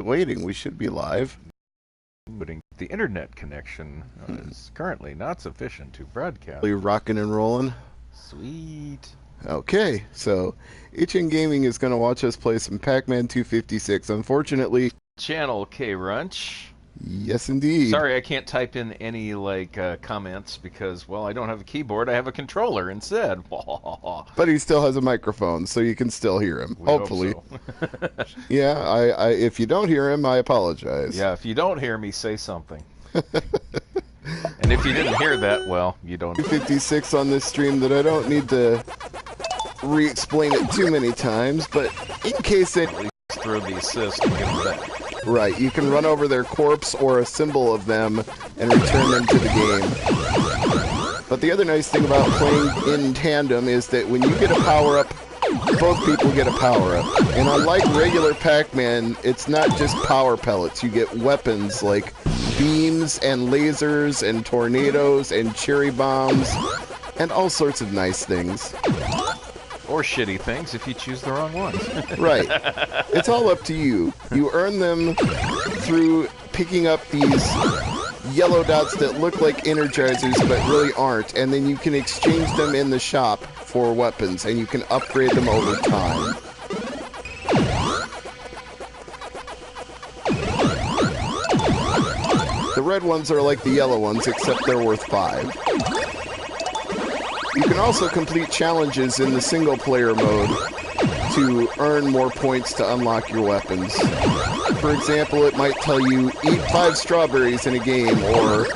waiting. We should be live. The internet connection is currently not sufficient to broadcast. Are you rocking and rolling? Sweet. Okay, so Itchin Gaming is going to watch us play some Pac-Man 256. Unfortunately, Channel K-Runch. Yes, indeed. Sorry, I can't type in any comments because, well, I don't have a keyboard. I have a controller instead. But he still has a microphone, so you can still hear him. We hopefully. Hope so. Yeah, I if you don't hear him, I apologize. Yeah, if you don't hear me, say something. And if you didn't hear that, well, you don't. 256 on this stream that I don't need to re-explain it too many times, but in case it... At least throw the assist and get them back. Right, you can run over their corpse or a symbol of them and return them to the game. But the other nice thing about playing in tandem is that when you get a power-up, both people get a power-up. And unlike regular Pac-Man, it's not just power pellets. You get weapons like beams and lasers and tornadoes and cherry bombs and all sorts of nice things. Or shitty things if you choose the wrong ones. Right. It's all up to you. You earn them through picking up these yellow dots that look like energizers but really aren't, and then you can exchange them in the shop for weapons, and you can upgrade them over time. The red ones are like the yellow ones, except they're worth 5. You can also complete challenges in the single-player mode to earn more points to unlock your weapons. For example, it might tell you, eat 5 strawberries in a game, or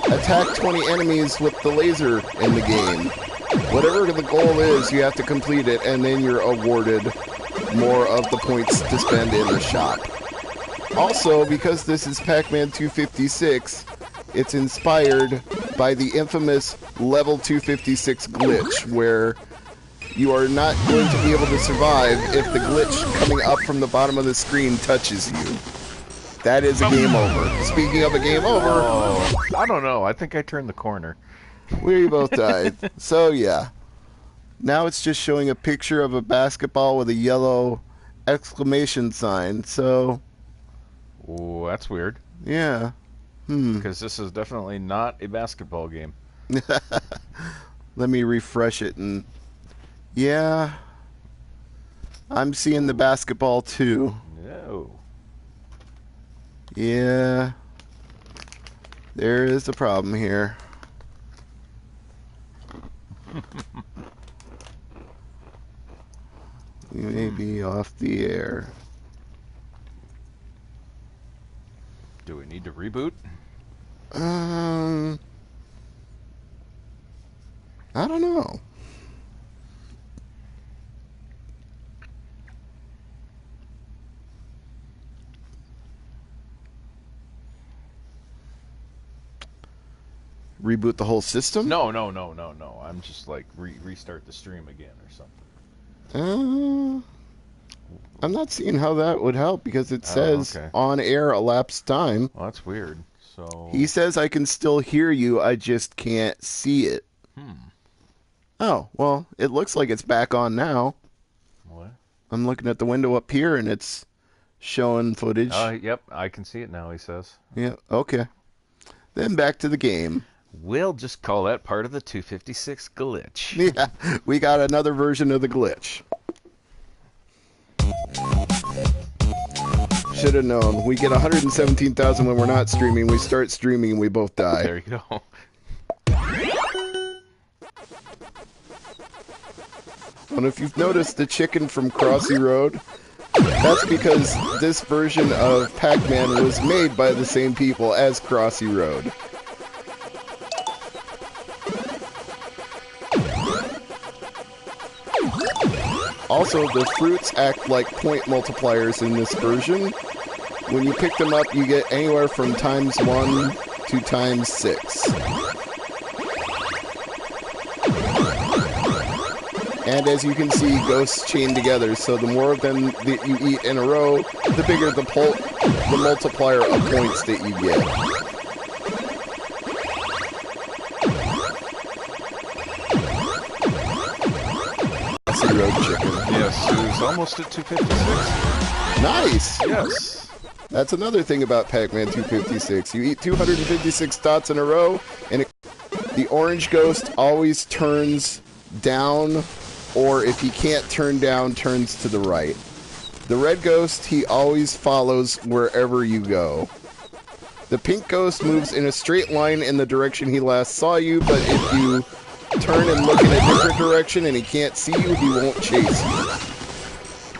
attack 20 enemies with the laser in the game. Whatever the goal is, you have to complete it, and then you're awarded more of the points to spend in the shop. Also, because this is Pac-Man 256, it's inspired by the infamous level 256 glitch, where you are not going to be able to survive if the glitch coming up from the bottom of the screen touches you. That is a game over. Speaking of a game over... Oh, I don't know. I think I turned the corner. We both died. So, yeah. Now it's just showing a picture of a basketball with a yellow exclamation sign, so... Oh, that's weird. Yeah. Because this is definitely not a basketball game. Let me refresh it and... Yeah. I'm seeing the basketball too. No. Yeah. There is a problem here. We may be off the air. Do we need to reboot? I don't know. Reboot the whole system? No. I'm just like restart the stream again or something. I'm not seeing how that would help because it says on air elapsed time. Well, that's weird. So he says I can still hear you, I just can't see it. Oh, well, it looks like it's back on now. What? I'm looking at the window up here and it's showing footage. Yep, I can see it now, he says. Yeah, okay. Then back to the game. We'll just call that part of the 256 glitch. Yeah, we got another version of the glitch. Should have known. We get 117,000 when we're not streaming. We start streaming and we both die. There you go. And if you've noticed the chicken from Crossy Road, that's because this version of Pac-Man was made by the same people as Crossy Road. Also, the fruits act like point multipliers in this version. When you pick them up, you get anywhere from ×1 to ×6. And as you can see, ghosts chain together, so the more of them that you eat in a row, the bigger the multiplier of points that you get. Road chicken. Yes, it was almost at 256. Nice! Yes. That's another thing about Pac-Man 256. You eat 256 dots in a row, and the orange ghost always turns down, or if he can't turn down, turns to the right. The red ghost, he always follows wherever you go. The pink ghost moves in a straight line in the direction he last saw you, but if you turn and look in a different direction and he can't see you, he won't chase you.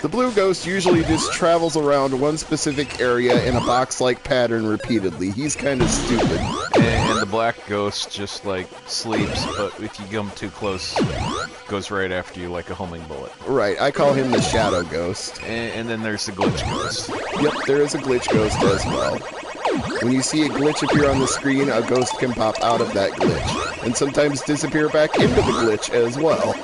The blue ghost usually just travels around one specific area in a box-like pattern repeatedly. He's kind of stupid. And the black ghost just, like, sleeps, but if you come too close, goes right after you like a homing bullet. Right, I call him the shadow ghost. And then there's the glitch ghost. Yep, there is a glitch ghost as well. When you see a glitch appear on the screen, a ghost can pop out of that glitch, and sometimes disappear back into the glitch as well.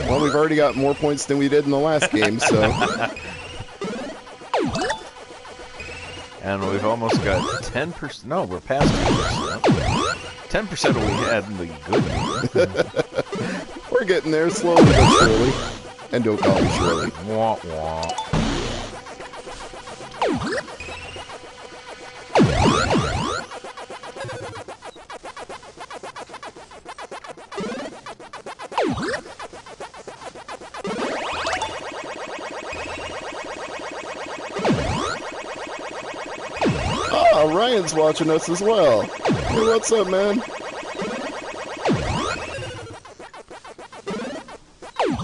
Well, we've already got more points than we did in the last game, so... And we've almost got 10%... No, we're past 10%. 10% of what we had in the good game. We're getting there slowly but surely. And don't call me Shirley. Wah, wah. Oh, Ryan's watching us as well. Hey, what's up, man?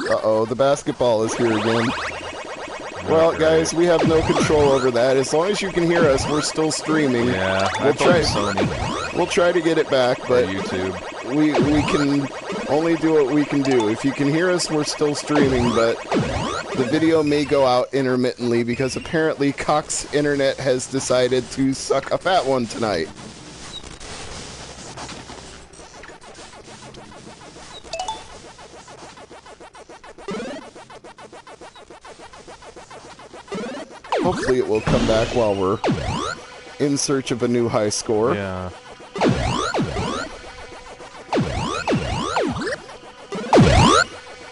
Uh-oh, the basketball is here again. Well, guys, we have no control over that. As long as you can hear us, we're still streaming. Yeah, We'll try to get it back, but YouTube. we can only do what we can do. If you can hear us, we're still streaming, but the video may go out intermittently because apparently Cox Internet has decided to suck a fat one tonight. Hopefully it will come back while we're in search of a new high score. Yeah.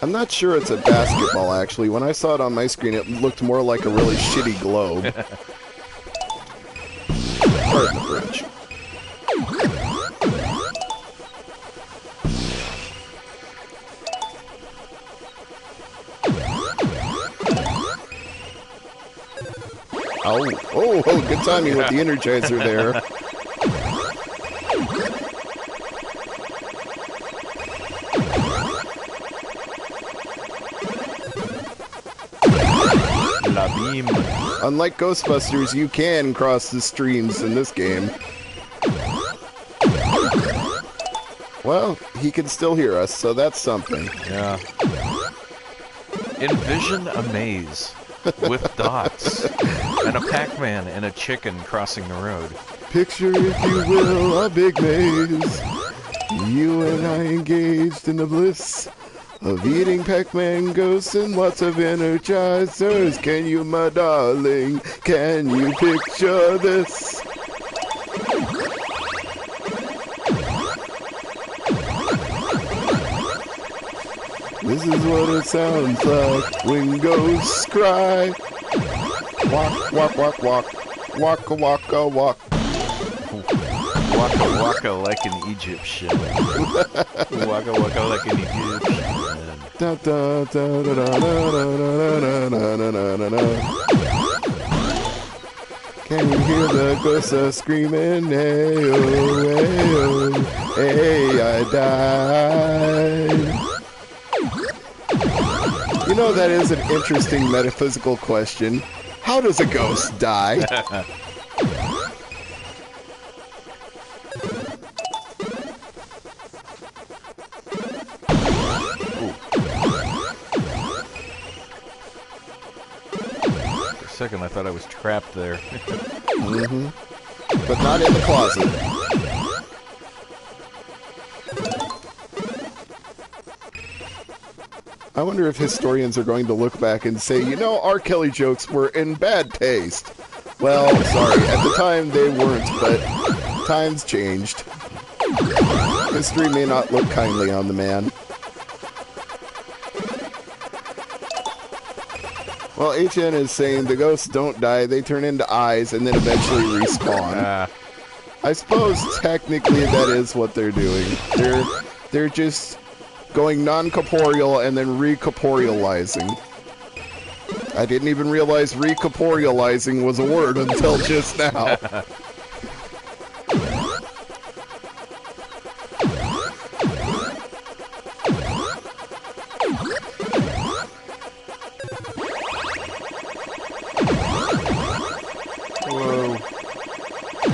I'm not sure it's a basketball, actually. When I saw it on my screen, it looked more like a really shitty globe. Pardon the French. Oh, good timing with the Energizer there. La beam. Unlike Ghostbusters, you can cross the streams in this game. Well, he can still hear us, so that's something. Yeah. Envision a maze with dots and a Pac-Man and a chicken crossing the road. Picture, if you will, a big maze. You and I engaged in the bliss of eating Pac-Man ghosts and lots of Energizers. Can you, my darling, can you picture this? This is what it sounds like when ghosts cry. Walk, walk, walk, walk. Waka, waka, walk. Waka waka like an Egyptian. Waka waka like an Egyptian. Da, da, da, da, da, da, da, da, da, da, da. Can you hear the ghosts screaming? Hey, oh, hey, I died. You know, that is an interesting metaphysical question. How does a ghost die? For a second, I thought I was trapped there. Mm-hmm. But not in the closet. I wonder if historians are going to look back and say, you know, R. Kelly jokes were in bad taste. Well, sorry, at the time they weren't, but times changed. History may not look kindly on the man. Well, HN is saying the ghosts don't die, they turn into eyes and then eventually respawn. I suppose technically that is what they're doing. They're just going non-corporeal and then recorporealizing. I didn't even realize recorporealizing was a word until just now. Whoa.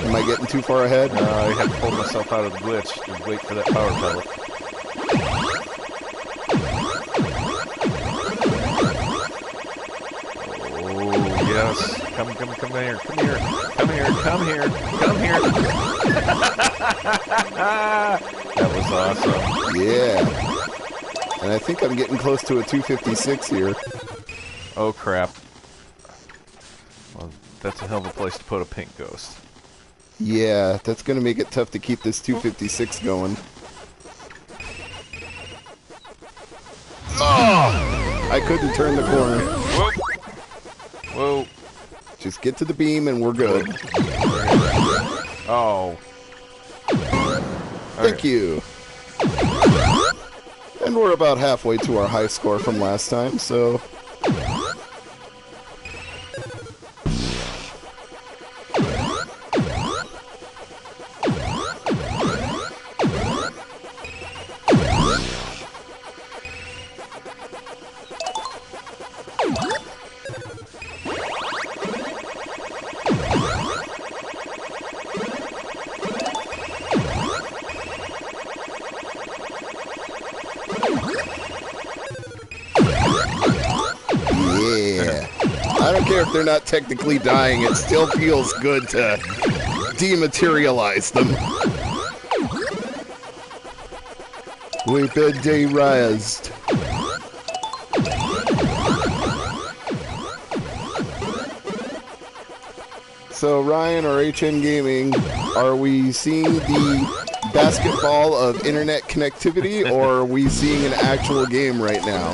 Am I getting too far ahead? No, I had to pull myself out of the glitch and wait for that power pellet. Oh, yes. Come here. Come here. Come here. That was awesome. Yeah. And I think I'm getting close to a 256 here. Oh, crap. Well, that's a hell of a place to put a pink ghost. Yeah, that's going to make it tough to keep this 256 going. Oh! I couldn't turn the corner. Whoa. Whoa. Just get to the beam and we're good. Oh. Thank you. And we're about halfway to our high score from last time, so... I don't care if they're not technically dying, it still feels good to dematerialize them. We've been de-razzed. So Ryan or HN Gaming, are we seeing the basketball of internet connectivity or are we seeing an actual game right now?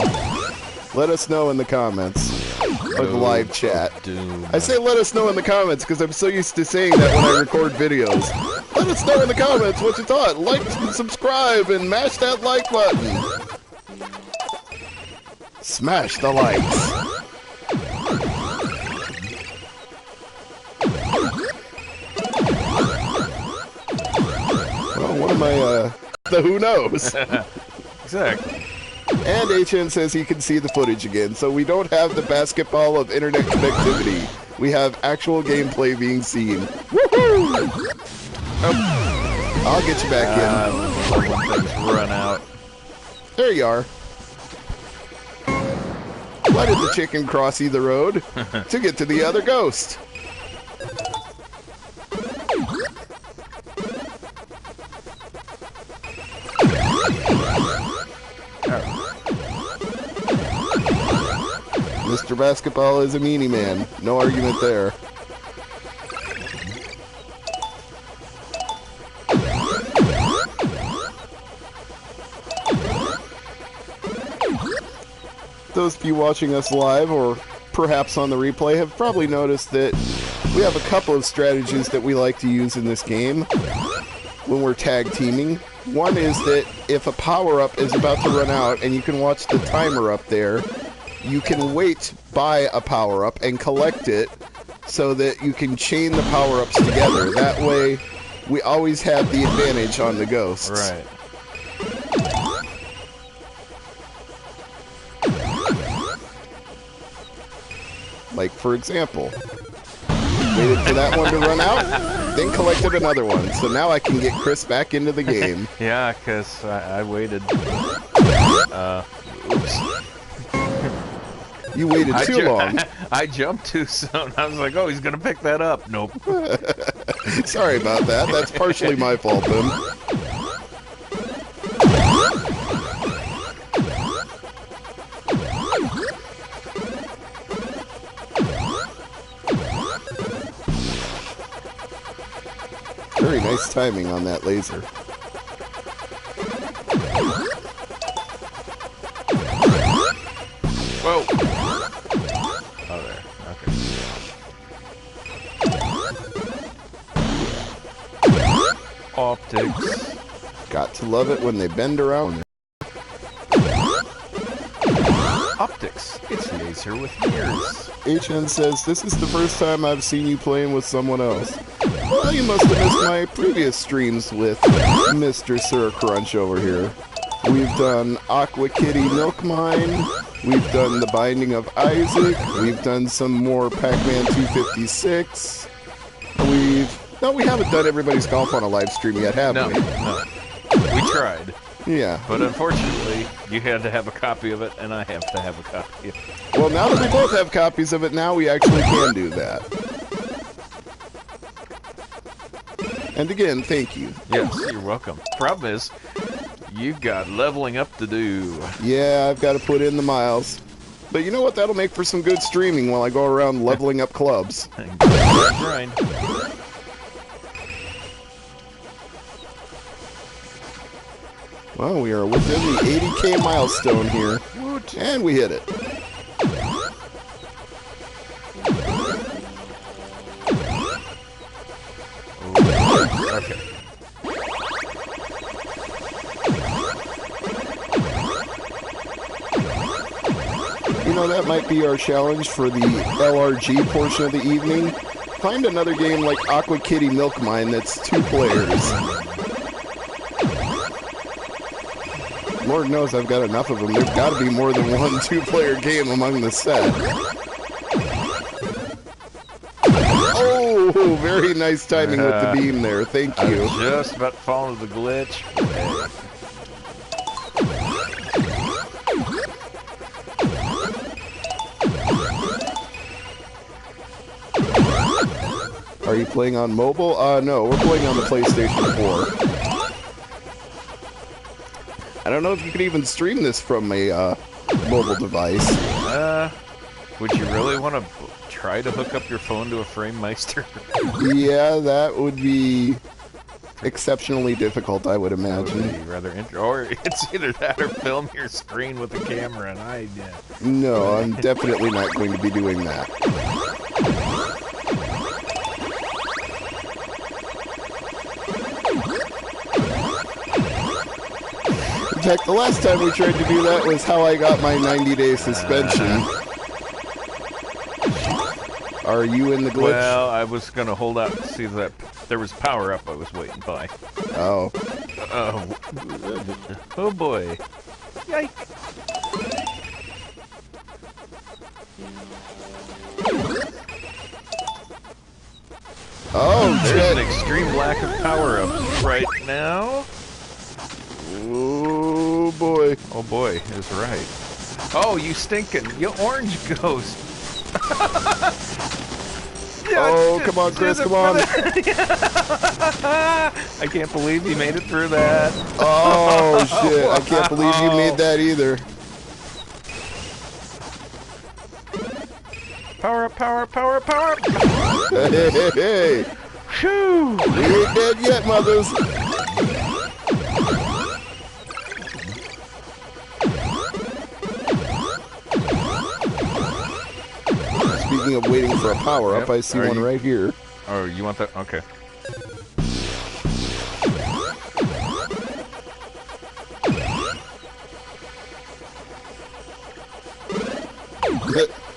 Let us know in the comments. Or the live chat. I say let us know in the comments because I'm so used to saying that when I record videos. Let us know in the comments what you thought. Like and subscribe and mash that like button. Smash the likes. Well, what am I, the who knows? Exactly. And HN says he can see the footage again, so we don't have the basketball of internet connectivity. We have actual gameplay being seen. Woohoo! Oh, I'll get you back in. When things run out. There you are. Why did the chicken cross the road? To get to the other ghost. Mr. Basketball is a meanie man. No argument there. Those of you watching us live or perhaps on the replay have probably noticed that we have a couple of strategies that we like to use in this game when we're tag teaming. One is that if a power-up is about to run out and you can watch the timer up there, you can wait by a power-up and collect it so that you can chain the power-ups together. That way, we always have the advantage on the ghosts. Right. Like, for example, waited for that one to run out, then collected another one. So now I can get Chris back into the game. Yeah, because I waited. Oops. You waited too long. I jumped too soon. I was like, oh, he's going to pick that up. Nope. Sorry about that. That's partially my fault, then. Very nice timing on that laser. Whoa! Oh, there. Okay. Optics. Got to love it when they bend around. Optics. It's laser with mirrors. HN says, this is the first time I've seen you playing with someone else. Well, you must have missed my previous streams with Mr. SirKrunch over here. We've done Aqua Kitty Milk Mine. We've done The Binding of Isaac. We've done some more Pac-Man 256. No, we haven't done Everybody's Golf on a live stream yet, have we? No. We tried. Yeah. But unfortunately, you had to have a copy of it, and I have to have a copy of it. Well, now that we both have copies of it, now we actually can do that. And again, thank you. Yes, you're welcome. Problem is, you've got leveling up to do. Yeah, I've got to put in the miles. But you know what? That'll make for some good streaming while I go around leveling up clubs. Grind. Well, we are within the 80K milestone here. And we hit it. Okay. You know, that might be our challenge for the LRG portion of the evening. Find another game like Aqua Kitty Milk Mine that's 2 players. Lord knows I've got enough of them. There's got to be more than one 2-player game among the set. Oh, very nice timing with the beam there. Thank you. I was just about to fall into the glitch. Are you playing on mobile? No, we're playing on the PlayStation 4. I don't know if you could even stream this from a mobile device. Would you really want to try to hook up your phone to a Frame Meister? Yeah, that would be exceptionally difficult, I would imagine. That would be rather or it's either that or film your screen with a camera, and No, I'm definitely not going to be doing that. In fact, the last time we tried to do that was how I got my 90-day suspension. Are you in the glitch? Well, I was going to hold out to see that there was power up I was waiting by. Oh. Oh boy. Yike. Oh, there's an extreme lack of power-ups right now. Oh boy. Oh boy, is right. Oh, you stinking, you orange ghost. Oh, come on, Chris, come on. I can't believe you made it through that. Oh, shit. I can't believe you made that either. Power up, power up, power up, power up. Hey, hey, hey. Whew. We ain't dead yet, mothers. Speaking of waiting for a power-up, I see one right here. Oh, you want that? Okay.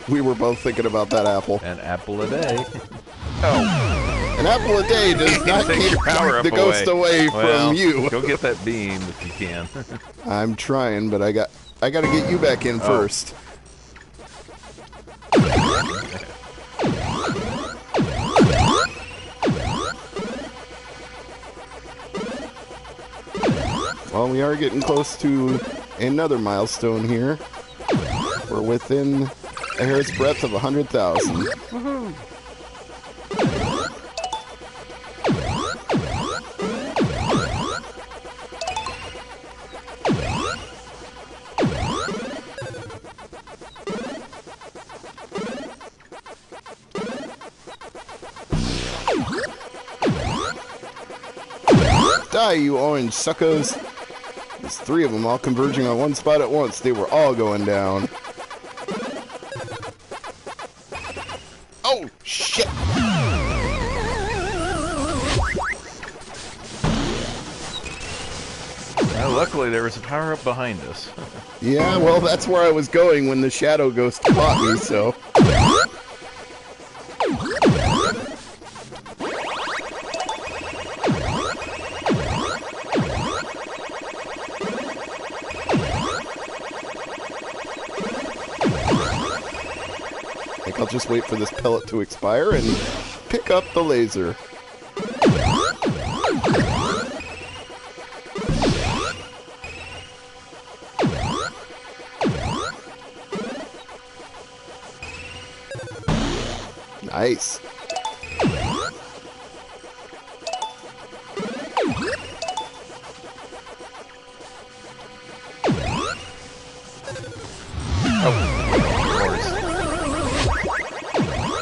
We were both thinking about that apple. An apple a day. Oh. An apple a day does not keep the ghost away from you. Go get that beam if you can. I'm trying, but I got to get you back in first. Well, we are getting close to another milestone here. We're within a hair's breadth of 100,000. Woohoo! Die, you orange suckers! There's 3 of them all converging on one spot at once. They were all going down. Luckily, there was a power-up behind us. Yeah, well, that's where I was going when the Shadow Ghost caught me, so... I think I'll just wait for this pellet to expire and pick up the laser. Nice.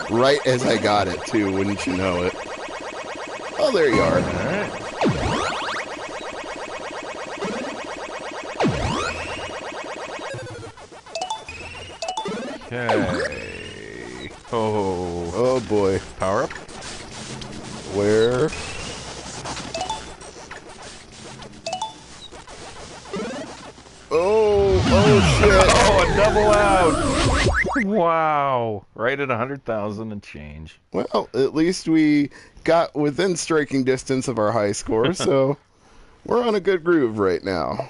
Right as I got it, too, wouldn't you know it? Oh, there you are. Okay. Oh. Oh, boy. Power up? Where? Oh, shit. Oh, a double out. Wow. Right at 100,000 and change. Well, at least we got within striking distance of our high score, so we're on a good groove right now.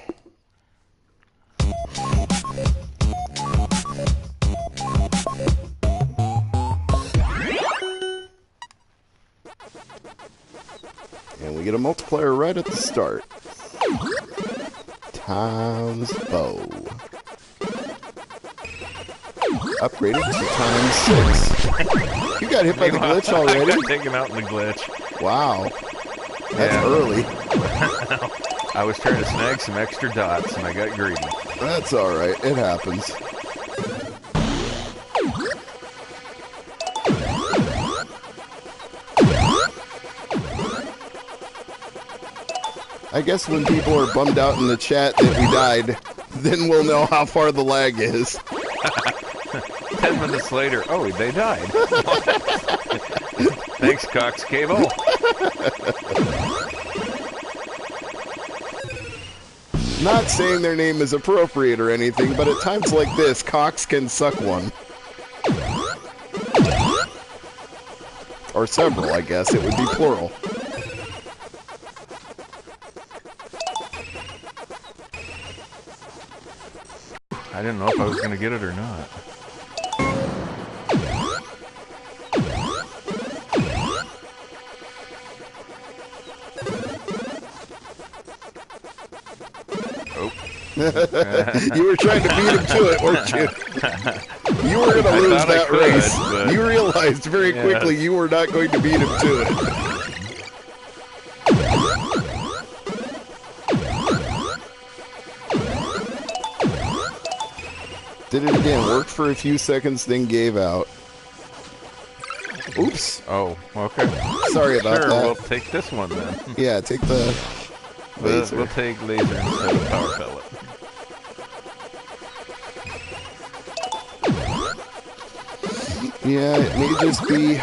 And we get a multiplier right at the start. Times bow. Upgraded to ×6. You got hit by the glitch already? I got taken out in the glitch. Wow. That's early. I was trying to snag some extra dots and I got greedy. That's alright. It happens. I guess when people are bummed out in the chat that we died, then we'll know how far the lag is. 10 minutes later, oh, they died. Thanks, Cox Cable. Not saying their name is appropriate or anything, but at times like this, Cox can suck one. Or several, I guess. It would be plural. I didn't know if I was going to get it or not. You were trying to beat him to it, weren't you? You were going to lose that race. But... You realized very quickly you were not going to beat him to it. Did it again, worked for a few seconds, then gave out. Oops. Oh, okay. Sorry about that. We'll take this one then. Yeah, take the laser. We'll take laser instead of power pellet. Yeah, it may just be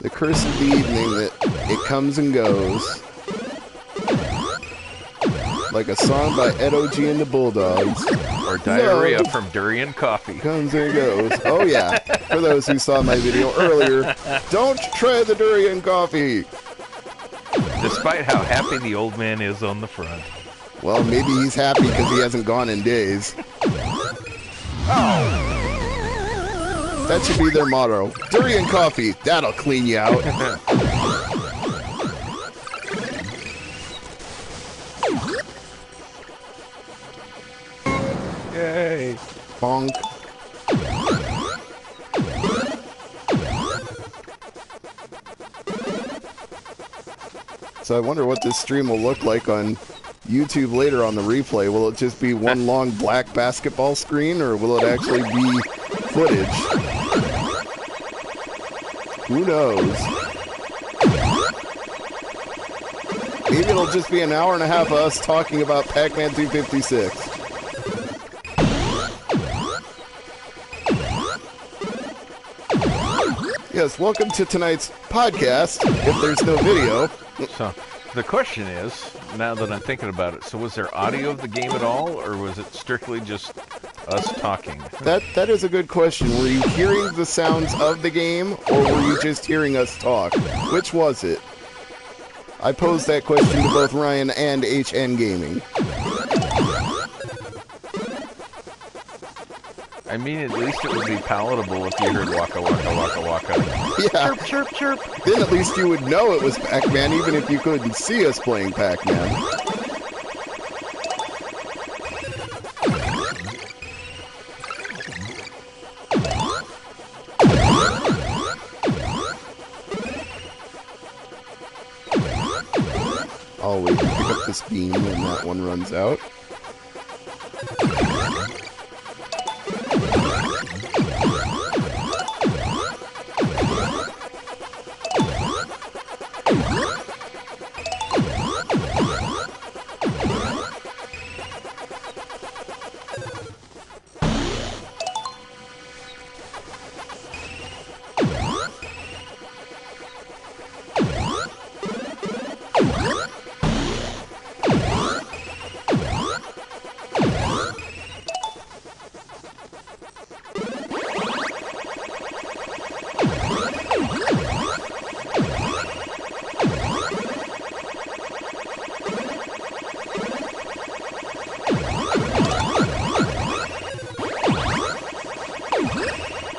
the curse of the evening that it comes and goes. Like a song by Ed O.G. and the Bulldogs. Or diarrhea from durian coffee. Comes and goes. Oh yeah, for those who saw my video earlier, don't try the durian coffee. Despite how happy the old man is on the front. Well, maybe he's happy because he hasn't gone in days. Oh! That should be their motto. Durian coffee, that'll clean you out. Yay! Bonk. So I wonder what this stream will look like on YouTube later on the replay. Will it just be one long black basketball screen, or will it actually be footage? Who knows? Maybe it'll just be an hour and a half of us talking about Pac-Man 256. Yes, welcome to tonight's podcast, if there's no video. So, the question is, now that I'm thinking about it. So was there audio of the game at all, or was it strictly just us talking? That is a good question. Were you hearing the sounds of the game, or were you just hearing us talk? Which was it? I posed that question to both Ryan and HN Gaming. I mean, at least it would be palatable if you heard waka waka waka waka. Yeah. Chirp, chirp, chirp. Then at least you would know it was Pac-Man, even if you couldn't see us playing Pac-Man. Oh, we can pick up this beam when that one runs out.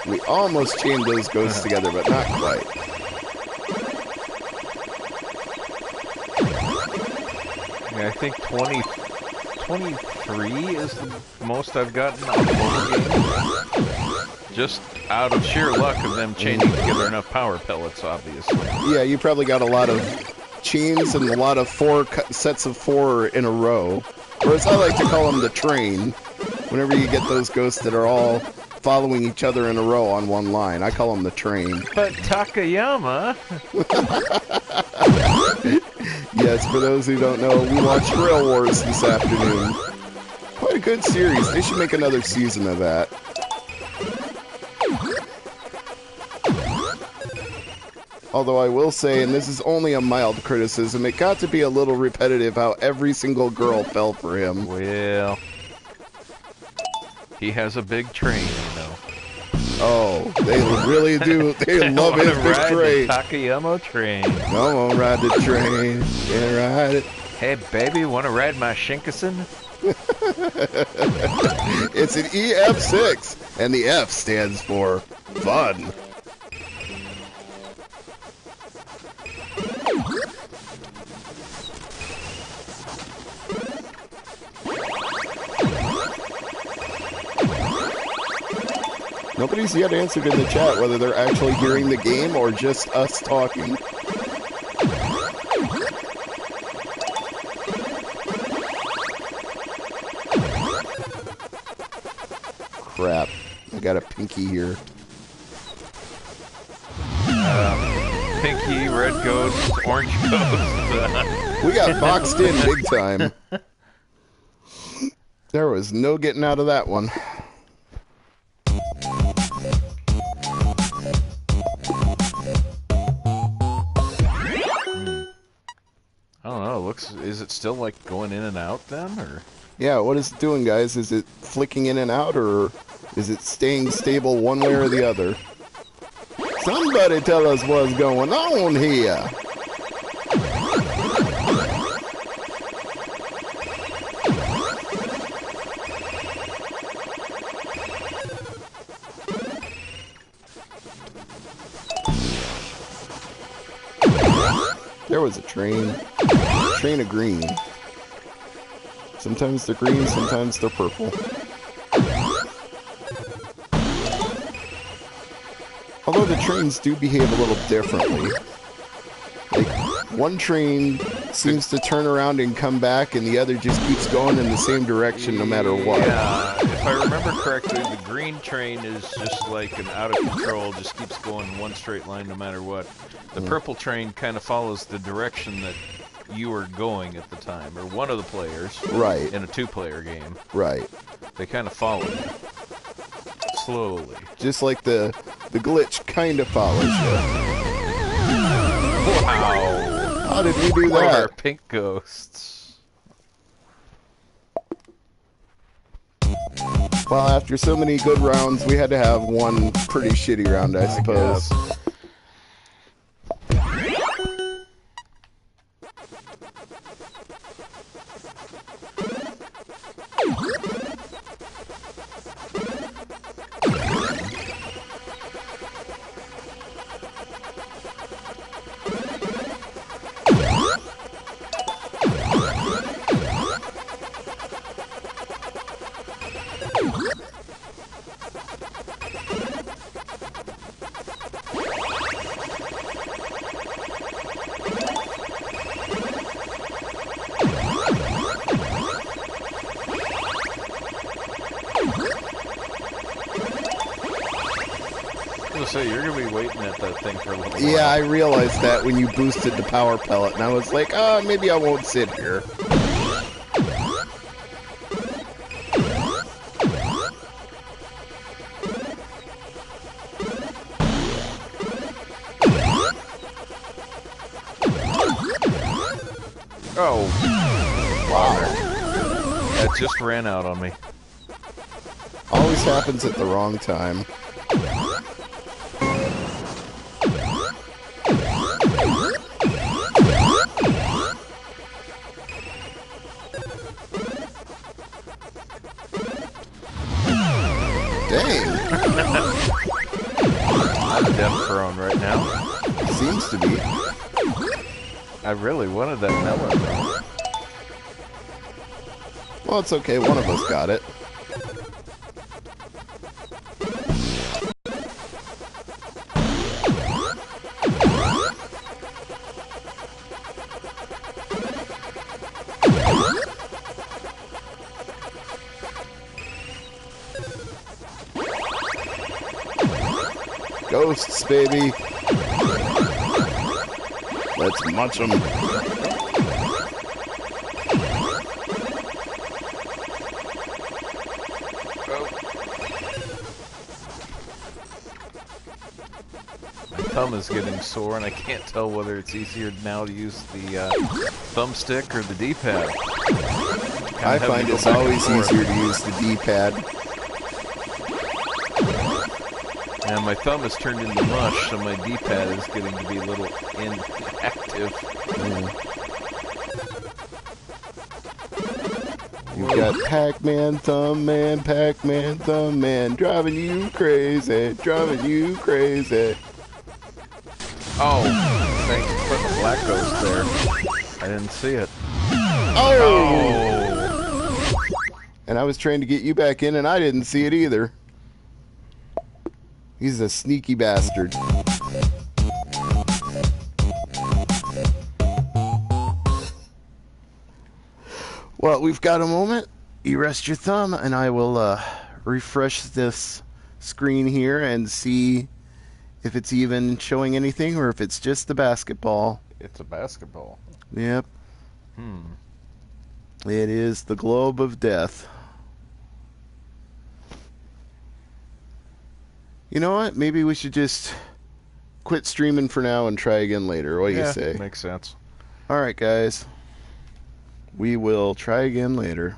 We almost chained those ghosts together, but not quite. Yeah, I think 23 is the most I've gotten on the mobile game. Just out of sheer luck of them chaining together enough power pellets, obviously. Yeah, you probably got a lot of chains and a lot of sets of 4 in a row. Or as I like to call them, the train. Whenever you get those ghosts that are all following each other in a row on one line. I call them the train. But Takayama... Yes, for those who don't know, we watched Rail Wars this afternoon. Quite a good series. They should make another season of that. Although I will say, and this is only a mild criticism, it got to be a little repetitive how every single girl fell for him. Well... He has a big train, you know. Oh, they really do. They love his big train. The Takayama train. Come on, ride the train. Yeah, ride it. Hey, baby, want to ride my Shinkansen? It's an EF6, and the F stands for fun. Nobody's yet answered in the chat whether they're actually hearing the game or just us talking. Crap. I got a pinky here. Pinky, red ghost, orange ghost. We got boxed in big time. There was no getting out of that one. I don't know. Is it still like going in and out then, or? Yeah, what is it doing, guys? Is it flicking in and out, or is it staying stable one way or the other? Somebody tell us what's going on here. There was a train. Train of green. Sometimes they're green, sometimes they're purple. Although the trains do behave a little differently. Like, one train seems to turn around and come back, and the other just keeps going in the same direction no matter what. Yeah, if I remember correctly, the green train is just like an out of control, just keeps going in one straight line no matter what. The purple train kind of follows the direction that you were going at the time, or one of the players. Right. In a two-player game. Right. They kind of follow you. Slowly. Just like the glitch kind of follows you. Wow. How did we do One of our that? pink ghosts. Well, after so many good rounds, we had to have one pretty shitty round, I suppose. You're gonna be waiting at that thing for a little while. Yeah, I realized that when you boosted the power pellet, and I was like, oh, maybe I won't sit here. Oh, wow. That just ran out on me. Always happens at the wrong time. Dang. I'm death prone right now. Seems to be. I really wanted that melon. Well, it's okay. One of us got it. Ghosts, baby. Let's munch them. My thumb is getting sore, and I can't tell whether it's easier now to use the thumbstick or the D-pad. I find it's always easier to use the D-pad. And my thumb has turned into mush, so my D-pad is getting to be a little inactive. You've got Pac-Man, Thumb Man, driving you crazy, driving you crazy. Oh, thanks for putting the black ghost there. I didn't see it. Oh! And I was trying to get you back in, and I didn't see it either. He's a sneaky bastard. Well, we've got a moment. You rest your thumb, and I will refresh this screen here and see if it's even showing anything or if it's just the basketball. It's a basketball. Yep. It is the globe of death. You know what? Maybe we should just quit streaming for now and try again later. What do you say? Makes sense. All right, guys. We will try again later.